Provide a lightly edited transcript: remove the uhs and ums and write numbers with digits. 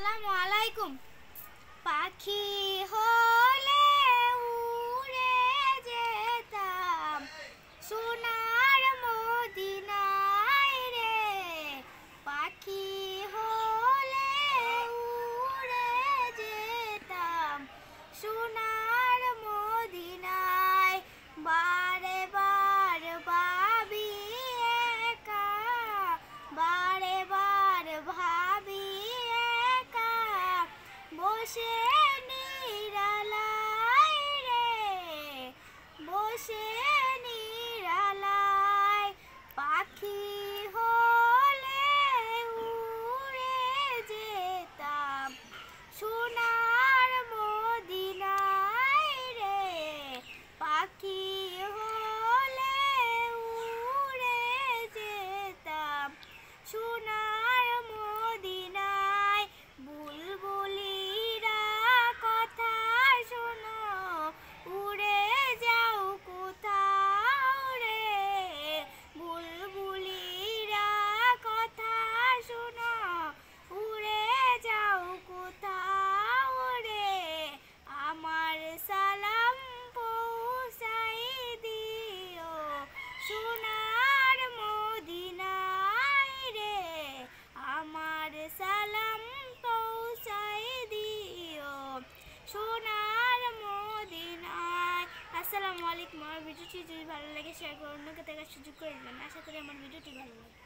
আসসালামু আলাইকুম। পাখি হলে উড়ে যেতাম সোনার মদিনায় রে। পাখি হলে উড়ে যেতাম সোনার মদিনায়। বারে বার ভাবি একা, বারে বার ভাবি একা, বসে নিরালায় রে, বসে নিরালায়। পাখি হলে উড়ে যেতাম সোনার মদিনায় রে। পাখি হলে উড়ে যেতাম সোনার মদিনায়। বুলবুলিরা কথা শোনো, উড়ে যাও কোথাও রে। বুলবুলিরা কথা শোনো, উড়ে যাও কোথাও রে। আমার সালাম পৌঁছাই দিও সোনার মদিনায় রে। আমার সালাম পৌঁছাই দিও সোনার মদিনায়। আসসালামু আলাইকুম। আমার ভিডিওটি যদি ভালো লাগে শেয়ার করে অন্যকে দেখার সুযোগ করে দেবেন। আশা করি আমার ভিডিওটি ভালো লাগে।